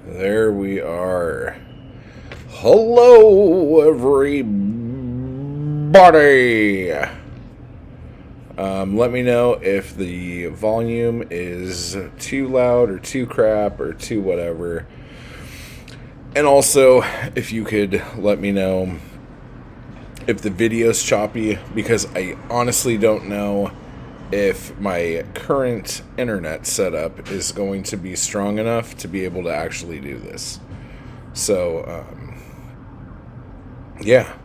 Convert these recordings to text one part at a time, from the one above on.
There we are. Hello, everybody. Let me know if the volume is too loud or too crap or too whatever. And also, if you could let me know if the video's choppy, because I honestly don't know if my current internet setup is going to be strong enough to be able to actually do this. So, yeah,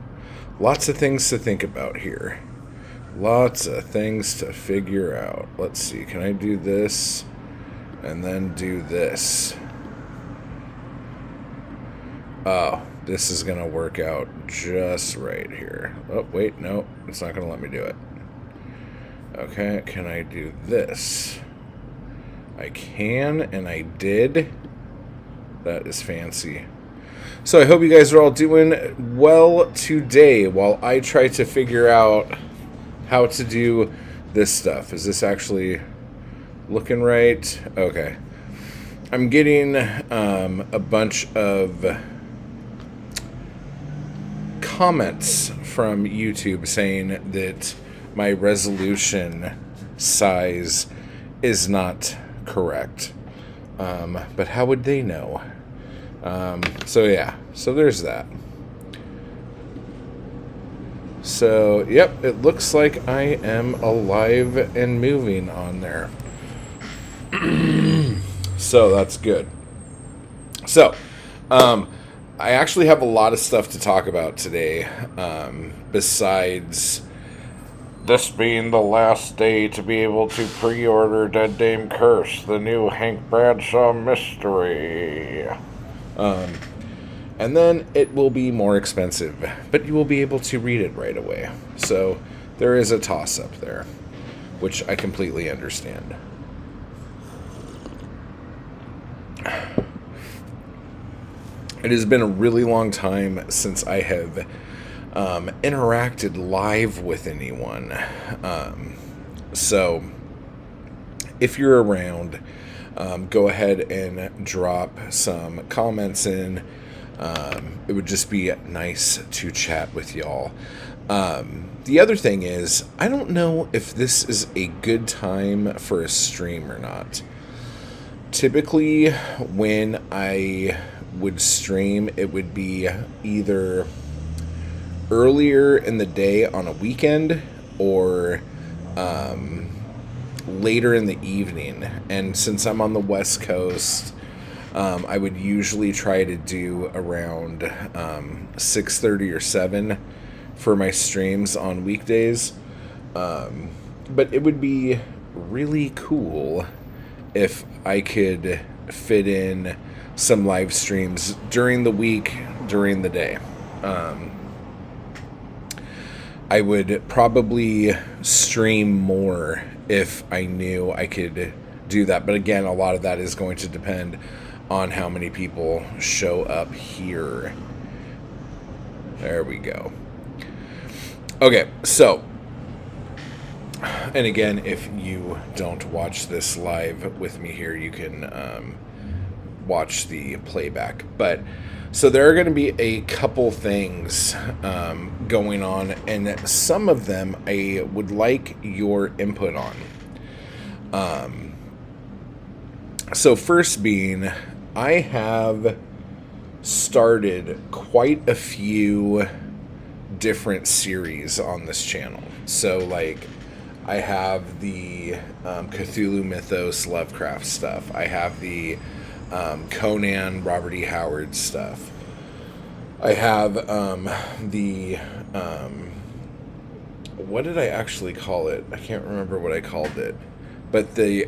lots of things to think about here. Lots of things to figure out. Let's see, can I do this and then do this? Oh, this is going to work out just right here. Oh, wait, no, it's not going to let me do it. Okay, can I do this? I can, and I did. That is fancy. So I hope you guys are all doing well today while I try to figure out how to do this stuff. Is this actually looking right? Okay. I'm getting a bunch of comments from YouTube saying that my resolution size is not correct. But how would they know? So yeah, so there's that. So, yep, it looks like I am alive and moving on there. So that's good. So, I actually have a lot of stuff to talk about today, besides this being the last day to be able to pre-order Dead Dame Curse, the new Hank Bradshaw mystery. And then it will be more expensive, but you will be able to read it right away. So there is a toss-up there, which I completely understand. It has been a really long time since I have interacted live with anyone. So if you're around, go ahead and drop some comments in. It would just be nice to chat with y'all. The other thing is, I don't know if this is a good time for a stream or not. Typically, when I would stream, it would be either earlier in the day on a weekend or later in the evening. And since I'm on the West Coast, I would usually try to do around 6:30 or 7 for my streams on weekdays. But it would be really cool if I could fit in some live streams during the week, during the day. I would probably stream more if I knew I could do that. But again, a lot of that is going to depend on how many people show up here. There we go. Okay, so, and again, if you don't watch this live with me here, you can watch the playback. But so there are going to be a couple things going on, and some of them I would like your input on. So first being, I have started quite a few different series on this channel. So like, I have the Cthulhu Mythos Lovecraft stuff. I have the Conan Robert E. Howard stuff. I have the what did I actually call it? I can't remember what I called it, but the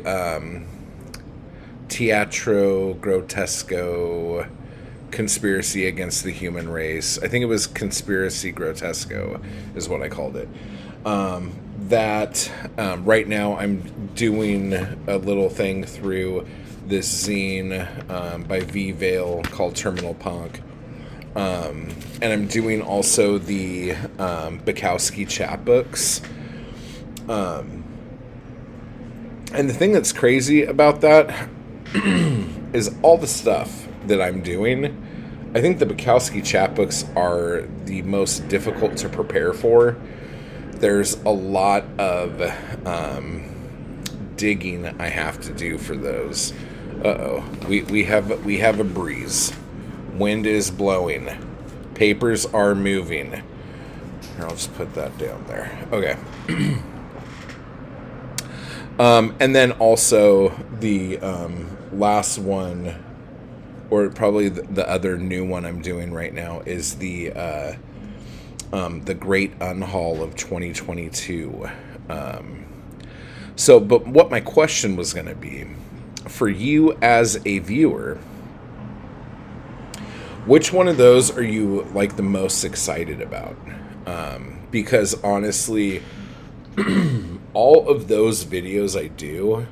Teatro Grotesco Conspiracy Against the Human Race. I think it was Conspiracy Grotesco is what I called it. Right now I'm doing a little thing through this zine by V. Vale called Terminal Punk. And I'm doing also the Bukowski chapbooks. And the thing that's crazy about that is all the stuff that I'm doing, I think the Bukowski chapbooks are the most difficult to prepare for. There's a lot of digging I have to do for those. We have a breeze. Wind is blowing. Papers are moving. Here, I'll just put that down there. Okay. And then also the last one, or probably the other new one I'm doing right now, is the Great Unhaul of 2022. But what my question was going to be, for you as a viewer, which one of those are you like the most excited about? Because honestly, all of those videos I do,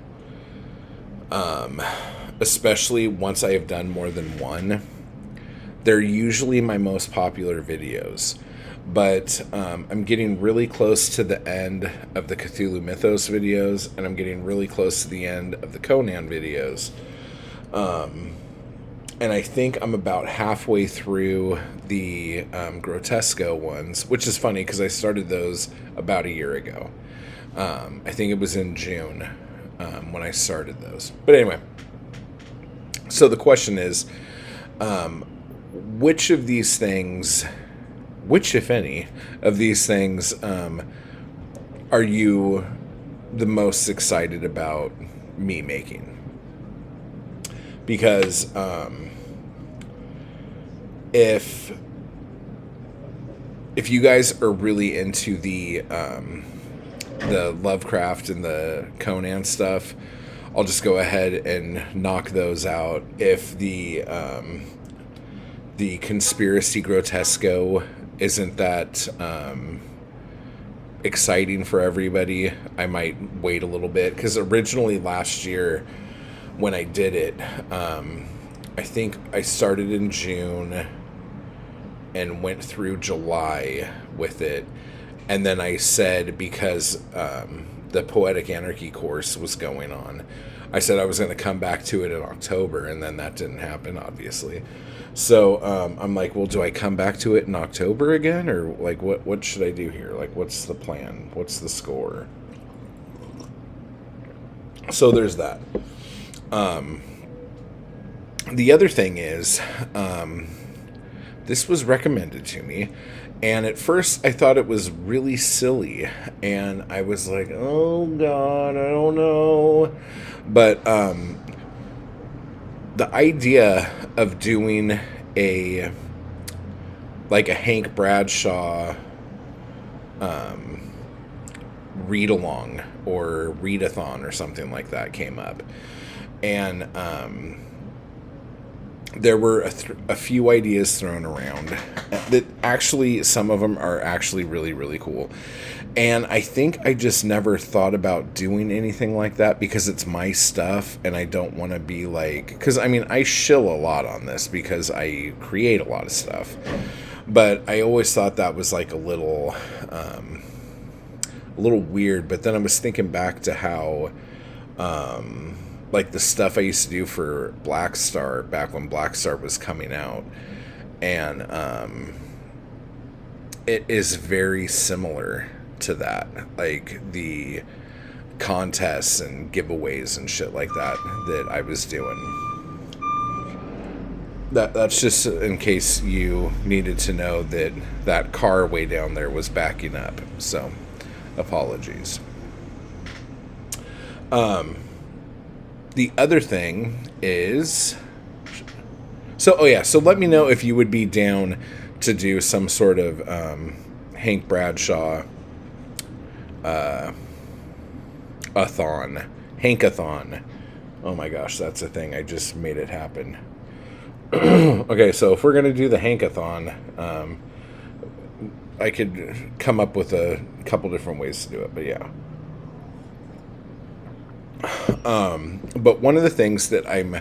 especially once I have done more than one, they're usually my most popular videos. But I'm getting really close to the end of the Cthulhu Mythos videos, and I'm getting really close to the end of the Conan videos. And I think I'm about halfway through the Grotesco ones, which is funny because I started those about a year ago. I think it was in June when I started those. But anyway, so the question is, which of these things, which, if any, of these things are you the most excited about me making? Because if you guys are really into the Lovecraft and the Conan stuff, I'll just go ahead and knock those out. If the Conspiracy Grotesco isn't that exciting for everybody, I might wait a little bit, because originally last year when I did it, I think I started in June and went through July with it, and then I said, because the Poetic Anarchy course was going on, I said I was going to come back to it in October, and then that didn't happen, obviously. So I'm like, well, do I come back to it in October again, or like what should I do here? Like, what's the plan? What's the score? So there's that. The other thing is, this was recommended to me, and at first I thought it was really silly, and I was like, oh God, I don't know. But the idea of doing a Hank Bradshaw read-along or readathon or something like that came up. And there were a few ideas thrown around that actually, some of them are actually really, really cool. And I think I just never thought about doing anything like that because it's my stuff, and I don't want to be like, because I mean, I shill a lot on this because I create a lot of stuff, but I always thought that was like a little weird. But then I was thinking back to how like the stuff I used to do for Black Star back when Black Star was coming out, and it is very similar to that, like the contests and giveaways and shit like that I was doing. That's just in case you needed to know that car way down there was backing up, so apologies. The other thing is, so let me know if you would be down to do some sort of Hank Bradshaw Hankathon. Oh my gosh, that's a thing. I just made it happen. Okay, so if we're going to do the Hankathon, I could come up with a couple different ways to do it, but yeah. But one of the things that I'm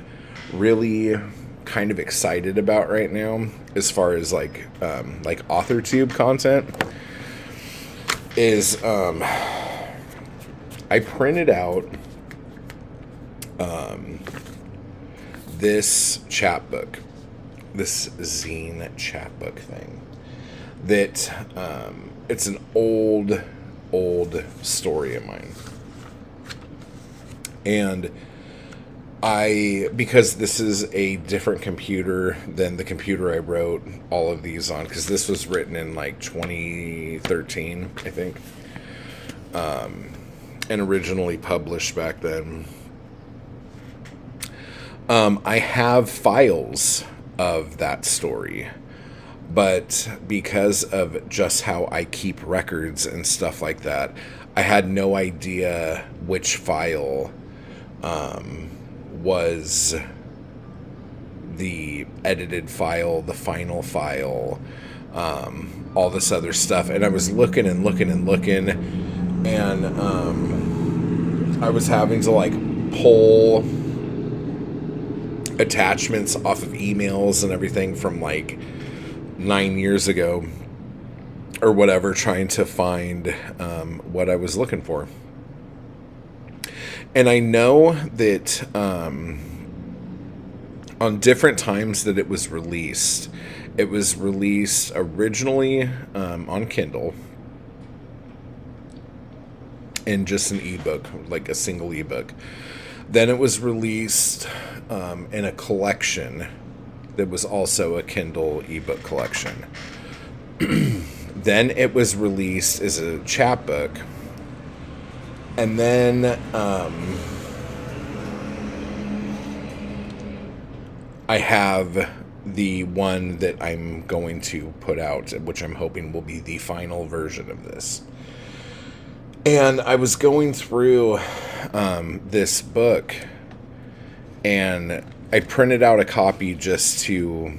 really kind of excited about right now, as far as like authortube content, is I printed out this chapbook, this zine chapbook thing, that it's an old story of mine. And because this is a different computer than the computer I wrote all of these on, because this was written in like 2013, I think, and originally published back then. I have files of that story, but because of just how I keep records and stuff like that, I had no idea which file was the edited file, the final file, all this other stuff. And I was looking and looking and looking, and I was having to like pull attachments off of emails and everything from like 9 years ago or whatever, trying to find what I was looking for. And I know that on different times that it was released originally on Kindle in just an ebook, like a single ebook. Then it was released in a collection that was also a Kindle ebook collection. Then it was released as a chapbook. And then I have the one that I'm going to put out, which I'm hoping will be the final version of this. And I was going through this book, and I printed out a copy just to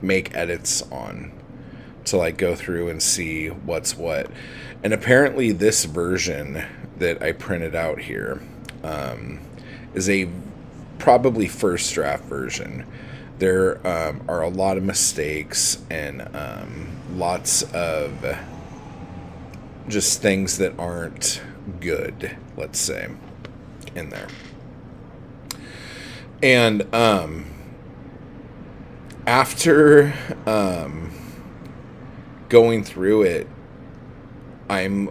make edits on, to like go through and see what's what. And apparently this version that I printed out here is a probably first draft version. There are a lot of mistakes and lots of just things that aren't good, let's say, in there. And after going through it, I'm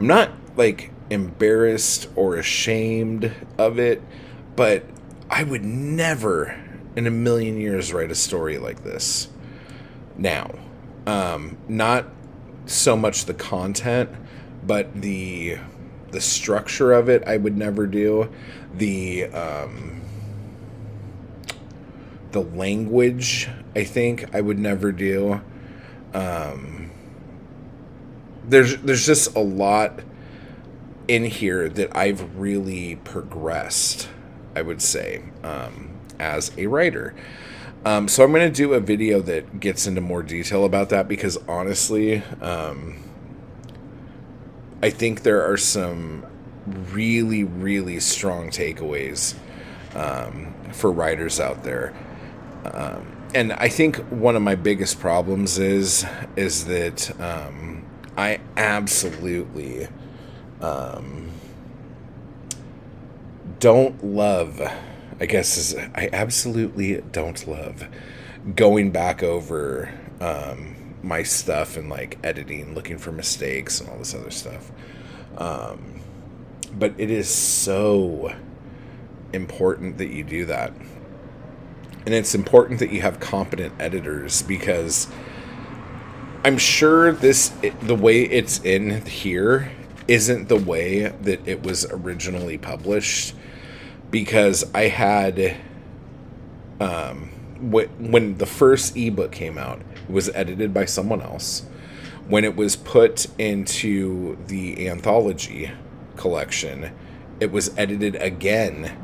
not like embarrassed or ashamed of it, but I would never in a million years write a story like this now. Not so much the content, but the structure of it I would never do. The language, I think, I would never do. There's just a lot in here that I've really progressed, I would say, as a writer. So I'm going to do a video that gets into more detail about that, because honestly, I think there are some really, really strong takeaways for writers out there. And I think one of my biggest problems is that I absolutely don't love, I absolutely don't love going back over my stuff and like editing, looking for mistakes and all this other stuff. But it is so important that you do that. And it's important that you have competent editors, because I'm sure the way it's in here isn't the way that it was originally published, because I had when the first ebook came out, it was edited by someone else. When it was put into the anthology collection, it was edited again.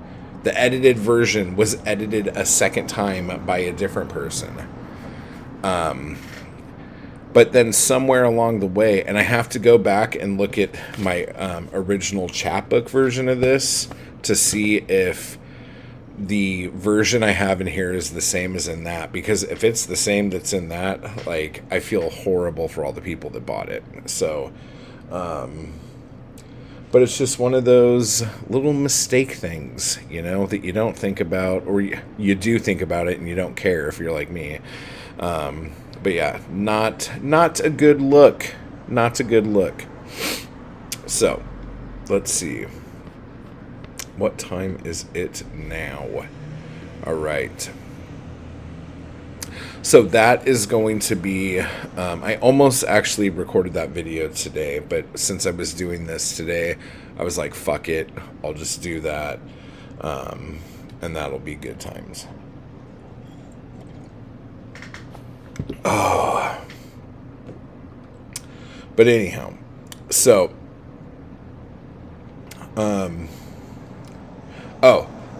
The edited version was edited a second time by a different person. But then somewhere along the way, and I have to go back and look at my original chapbook version of this to see if the version I have in here is the same as in that. Because if it's the same that's in that, like, I feel horrible for all the people that bought it. So, But it's just one of those little mistake things, that you don't think about, or you do think about it and you don't care if you're like me. But yeah, not a good look. Not a good look. So, let's see. What time is it now? All right. So that is going to be, I almost actually recorded that video today, but since I was doing this today, I was like, fuck it, I'll just do that, and that'll be good times. Oh. But anyhow, so,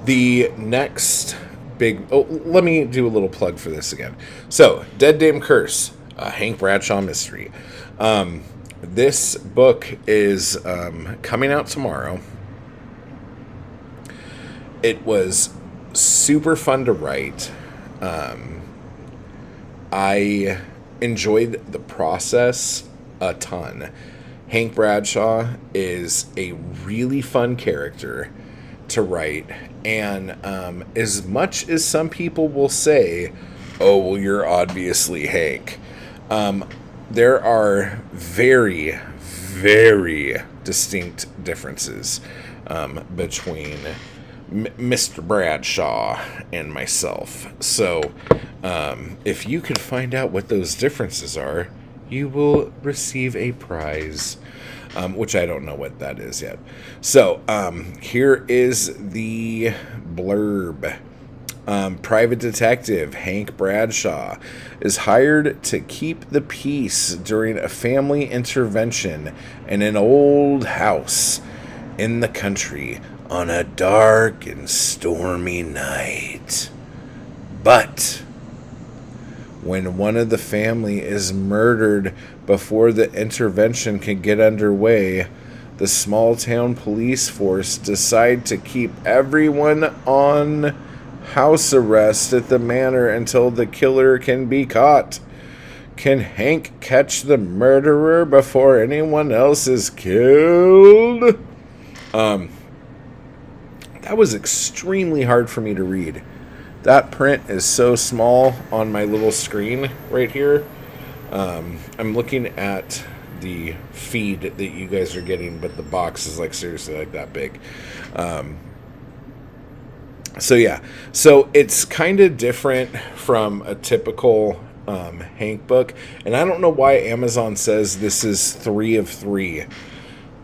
the next let me do a little plug for this again. So, Dead Dame Curse, a Hank Bradshaw mystery. This book is coming out tomorrow. It was super fun to write. I enjoyed the process a ton. Hank Bradshaw is a really fun character to write, and as much as some people will say, oh, well, you're obviously Hank, there are very, very distinct differences between Mr. Bradshaw and myself. So if you can find out what those differences are, you will receive a prize. Which I don't know what that is yet. So, here is the blurb. Private detective Hank Bradshaw is hired to keep the peace during a family intervention in an old house in the country on a dark and stormy night. But when one of the family is murdered before the intervention can get underway, the small town police force decide to keep everyone on house arrest at the manor until the killer can be caught. Can Hank catch the murderer before anyone else is killed? That was extremely hard for me to read. That print is so small on my little screen right here. I'm looking at the feed that you guys are getting, but the box is like seriously like that big. So yeah, so it's kind of different from a typical Hank book, and I don't know why Amazon says this is 3 of 3.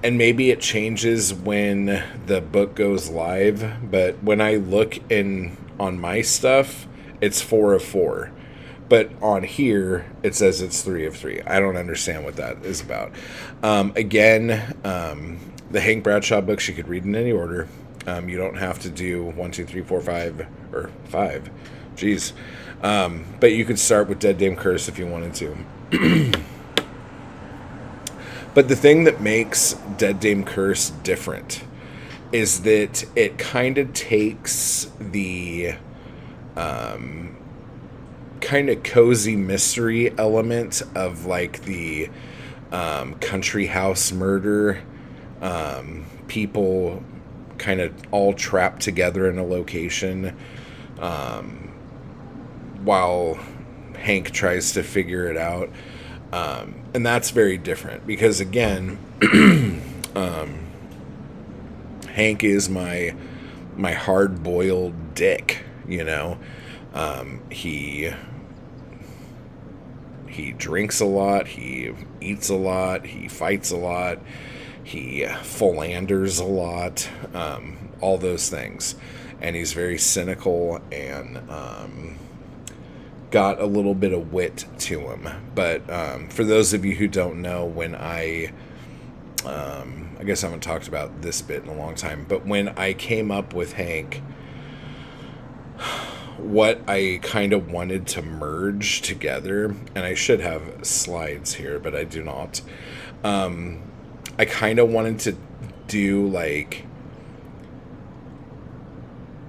And maybe it changes when the book goes live, but when I look on my stuff, it's 4 of 4. But on here, it says it's 3 of 3. I don't understand what that is about. Again, the Hank Bradshaw books you could read in any order. You don't have to do 1, 2, 3, 4, 5, or 5. Jeez. But you could start with Dead Dame Curse if you wanted to. But the thing that makes Dead Dame Curse different is that it kind of takes the kind of cozy mystery element of like the country house murder, people kind of all trapped together in a location while Hank tries to figure it out. And that's very different because, again, Hank is my hard-boiled dick, He drinks a lot, he eats a lot, he fights a lot, he philanders a lot, all those things. And he's very cynical and got a little bit of wit to him. But for those of you who don't know, when I guess I haven't talked about this bit in a long time, but when I came up with Hank, what I kind of wanted to merge together, and I should have slides here, but I do not. I kind of wanted to do like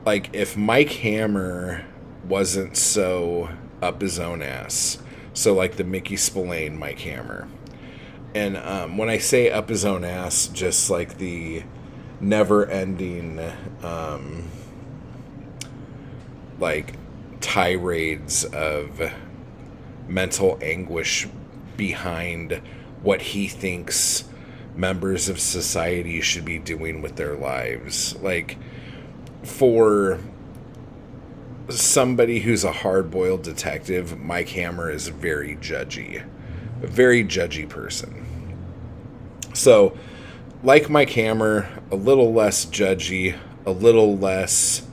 if Mike Hammer wasn't so up his own ass, so like the Mickey Spillane Mike Hammer, And when I say up his own ass, just like the never-ending, like tirades of mental anguish behind what he thinks members of society should be doing with their lives. Like, for somebody who's a hard-boiled detective, Mike Hammer is very judgy. A very judgy person. So, like Mike Hammer, a little less judgy, a little less,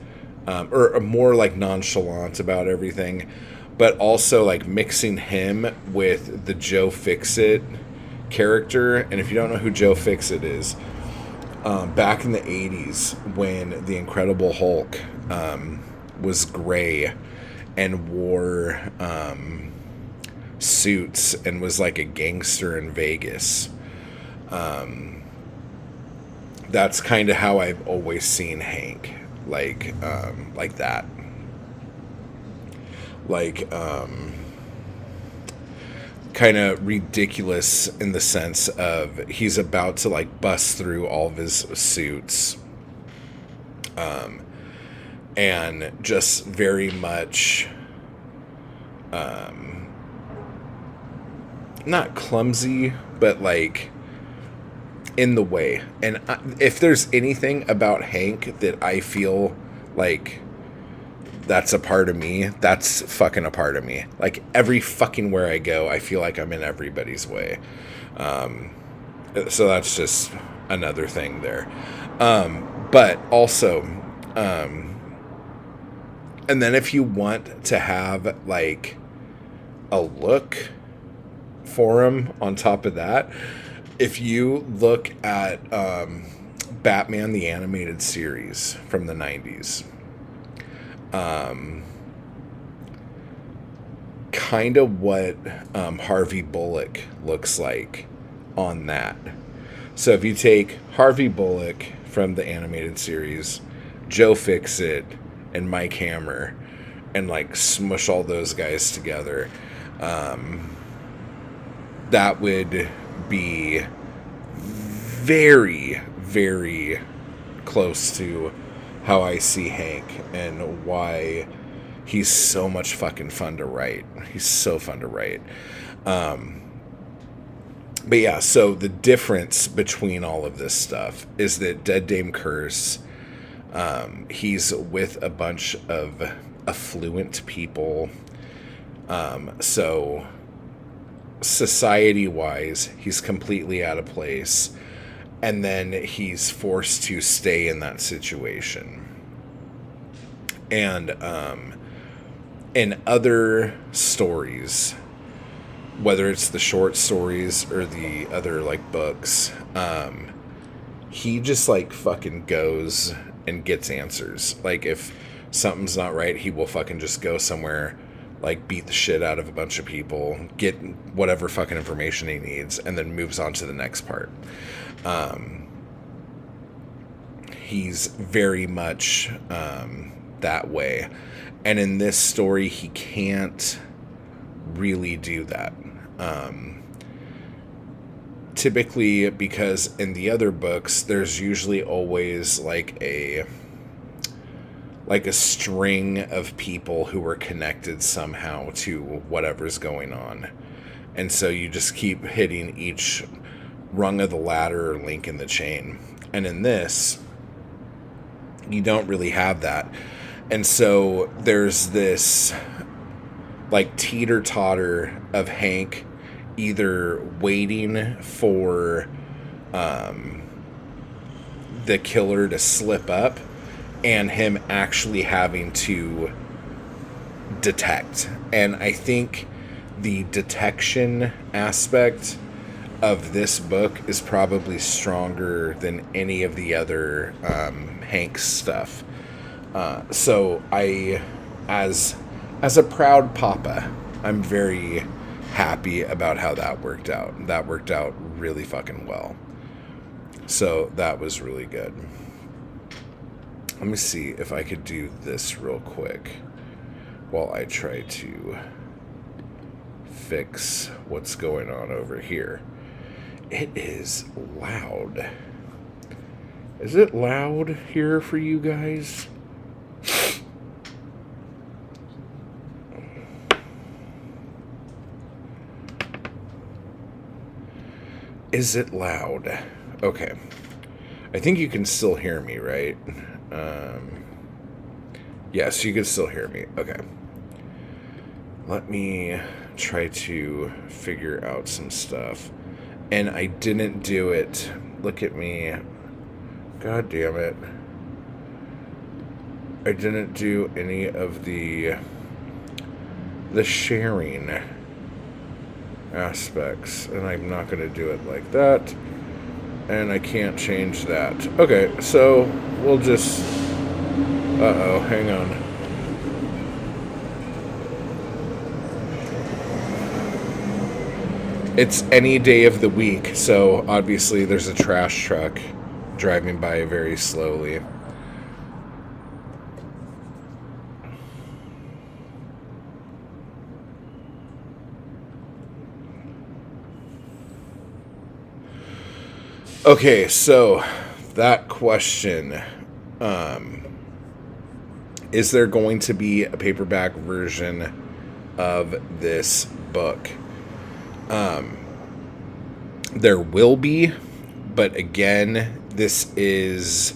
or more like nonchalant about everything, but also like mixing him with the Joe Fixit character. And if you don't know who Joe Fixit is, back in the 80s when the Incredible Hulk was gray and wore suits and was like a gangster in Vegas, that's kind of how I've always seen Hank, like that, like kind of ridiculous in the sense of he's about to like bust through all of his suits, and just very much not clumsy, but like in the way. And if there's anything about Hank that I feel like that's a part of me, that's fucking a part of me. Like every fucking where I go, I feel like I'm in everybody's way. So that's just another thing there. But also, and then if you want to have like a look for him on top of that, if you look at Batman the Animated Series from the 90s, kind of what Harvey Bullock looks like on that. So if you take Harvey Bullock from the animated series, Joe Fixit, and Mike Hammer, and like smush all those guys together, that would be very, very close to how I see Hank and why he's so much fucking fun to write. He's so fun to write. But yeah, so the difference between all of this stuff is that Dead Dame Curse, he's with a bunch of affluent people. So society-wise, he's completely out of place. And then he's forced to stay in that situation. And in other stories, whether it's the short stories or the other like books, he just like fucking goes and gets answers. Like if something's not right, he will fucking just go somewhere, like beat the shit out of a bunch of people, get whatever fucking information he needs, and then moves on to the next part. He's very much that way. And in this story, he can't really do that. Typically, because in the other books, there's usually always like a string of people who are connected somehow to whatever's going on. And so you just keep hitting each rung of the ladder or link in the chain. And in this, you don't really have that. And so there's this like teeter-totter of Hank either waiting for the killer to slip up and him actually having to detect. And I think the detection aspect of this book is probably stronger than any of the other Hank stuff. So I, as a proud papa, I'm very happy about how that worked out. That worked out really fucking well. So that was really good. Let me see if I could do this real quick while I try to fix what's going on over here. It is loud. Is it loud here for you guys? Is it loud? Okay. I think you can still hear me, right? Yes, you can still hear me. Okay. Let me try to figure out some stuff. And I didn't do it. Look at me. God damn it. I didn't do any of the sharing aspects. And I'm not going to do it like that. And I can't change that. Okay, so we'll just... Uh-oh, hang on. It's any day of the week, so obviously there's a trash truck driving by very slowly. Okay, so that question, is there going to be a paperback version of this book? There will be, but again, this is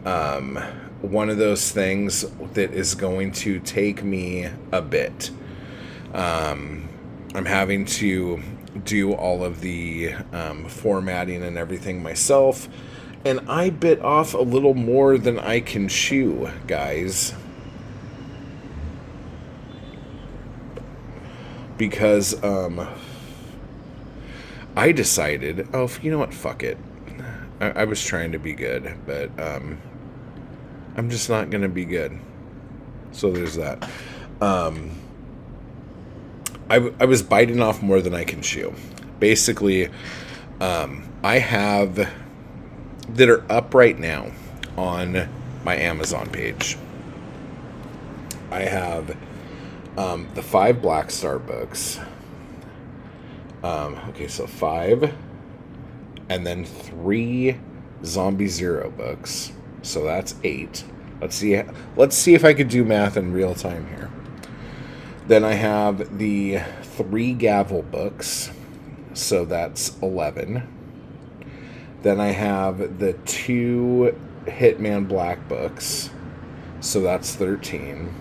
one of those things that is going to take me a bit. I'm having to do all of the formatting and everything myself, and I bit off a little more than I can chew, guys. Because I decided, oh, you know what, fuck it. I was trying to be good, but I'm just not going to be good. So there's that. I was biting off more than I can chew. Basically, I have that are up right now on my Amazon page. I have the 5 Black Star books. Okay, so 5, and then 3 Zombie Zero books. So that's 8. Let's see if I could do math in real time here. Then I have the 3 Gavel books. So that's 11. Then I have the 2 Hitman Black books. So that's 13.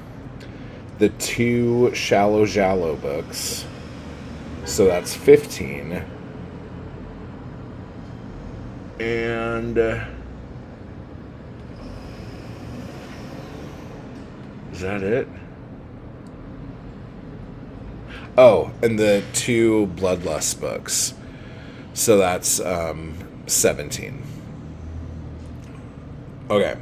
The 2 Shallow Jallow books. So that's 15. And is that it? Oh, and the 2 Bloodlust books. So that's 17. Okay.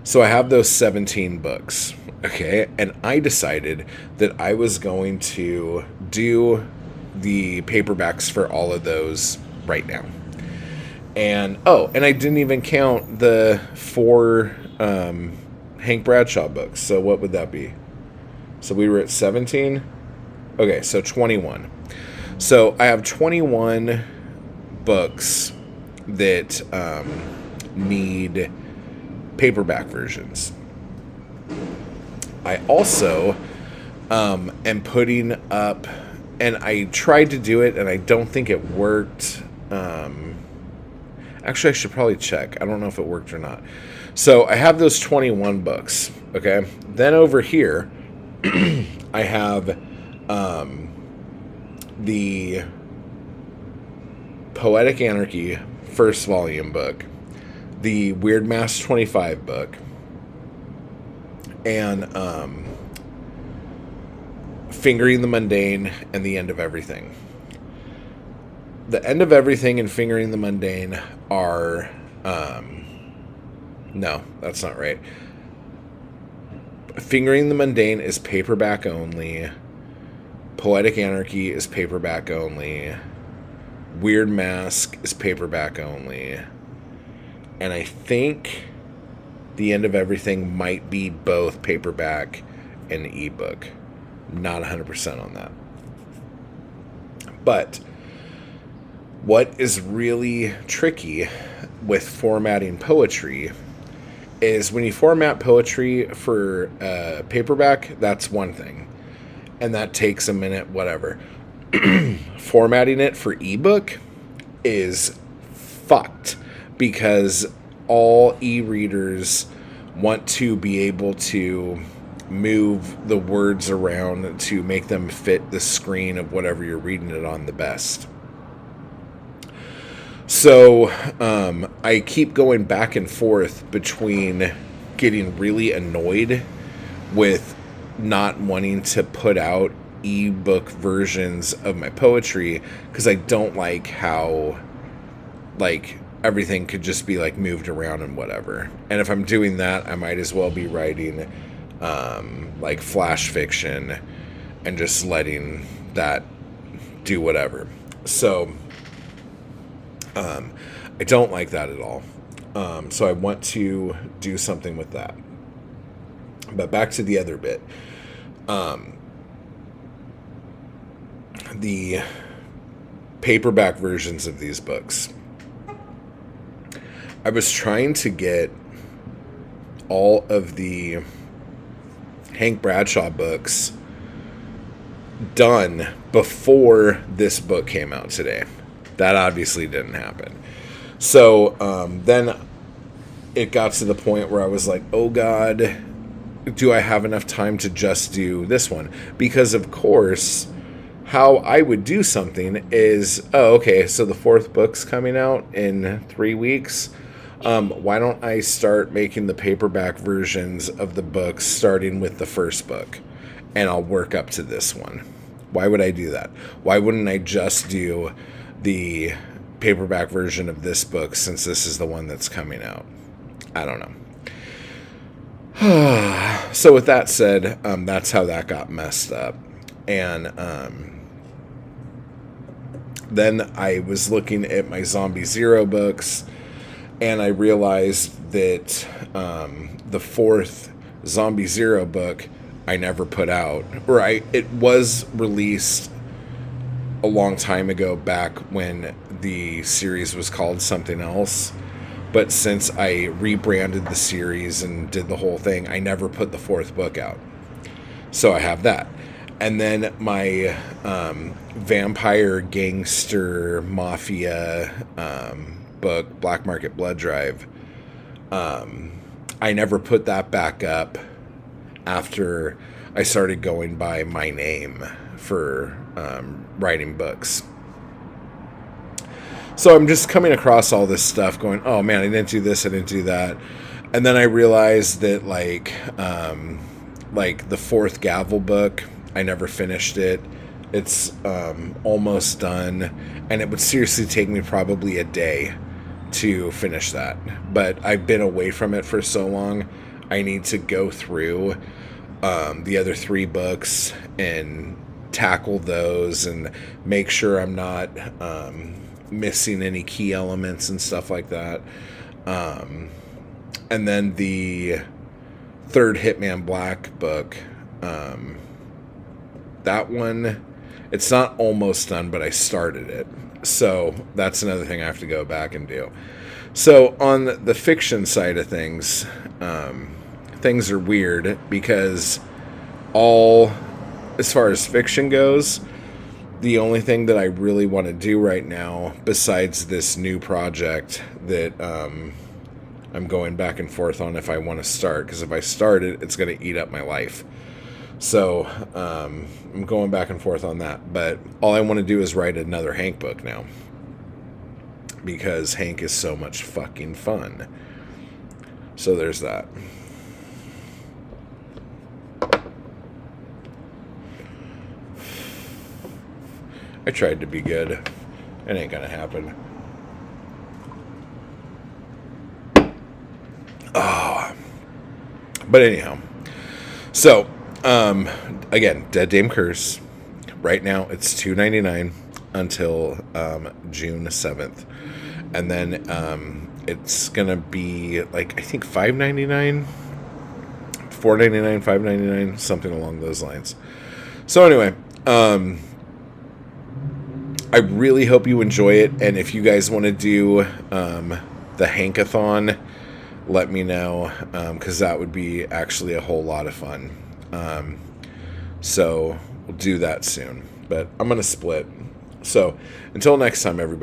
So I have those 17 books. Okay, and I decided that I was going to do the paperbacks for all of those right now. And, and I didn't even count the 4 Hank Bradshaw books. So what would that be? So we were at 17? Okay, so 21. So I have 21 books that need paperback versions. I also am putting up, and I tried to do it, and I don't think it worked. Actually, I should probably check. I don't know if it worked or not. So I have those 21 books, okay? Then over here, I have the Poetic Anarchy first volume book, the Weird Mass 25 book, and Fingering the Mundane and The End of Everything. The End of Everything and Fingering the Mundane are no, that's not right. Fingering the Mundane is paperback only. Poetic Anarchy is paperback only. Weird Mask is paperback only. And I think The End of Everything might be both paperback and ebook. Not 100% on that. But What is really tricky with formatting poetry is when you format poetry for paperback, that's one thing. And that takes a minute, whatever. Formatting it for ebook is fucked because all e-readers want to be able to move the words around to make them fit the screen of whatever you're reading it on the best. So I keep going back and forth between getting really annoyed with not wanting to put out ebook versions of my poetry because I don't like how like everything could just be like moved around and whatever. And if I'm doing that, I might as well be writing like flash fiction and just letting that do whatever. So I don't like that at all. So I want to do something with that. But back to the other bit. The paperback versions of these books. I was trying to get all of the Hank Bradshaw books done before this book came out today. That obviously didn't happen. So then it got to the point where I was like, oh God, do I have enough time to just do this one? Because of course, how I would do something is, oh, okay, so the fourth book's coming out in 3 weeks. Why don't I start making the paperback versions of the books starting with the first book? And I'll work up to this one. Why would I do that? Why wouldn't I just do the paperback version of this book since this is the one that's coming out? I don't know. So with that said, that's how that got messed up. And then I was looking at my Zombie Zero books, and I realized that the fourth Zombie Zero book I never put out. Or it was released a long time ago, back when the series was called something else. But since I rebranded the series and did the whole thing, I never put the fourth book out. So I have that. And then my vampire gangster mafia book, Black Market Blood Drive, I never put that back up after I started going by my name for writing books. So I'm just coming across all this stuff going, oh man, I didn't do this, I didn't do that. And then I realized that like the fourth Gavel book, I never finished it. It's almost done, and it would seriously take me probably a day to finish that. But I've been away from it for so long, I need to go through the other 3 books and tackle those and make sure I'm not missing any key elements and stuff like that. And then the third Hitman Black book, that one, it's not almost done, but I started it. So that's another thing I have to go back and do. So on the fiction side of things, things are weird because as far as fiction goes, the only thing that I really want to do right now, besides this new project that I'm going back and forth on if I want to start, because if I start it, it's going to eat up my life. So I'm going back and forth on that. But all I want to do is write another Hank book now, because Hank is so much fucking fun. So there's that. I tried to be good. It ain't gonna happen. Oh. But anyhow. So, again, Dead Dame Curse. Right now, it's $2.99 until June 7th. And then it's gonna be like, I think $5.99, $4.99, $5.99, something along those lines. So anyway, I really hope you enjoy it. And if you guys want to do the Hankathon, let me know, because that would be actually a whole lot of fun. So we'll do that soon. But I'm going to split. So until next time, everybody.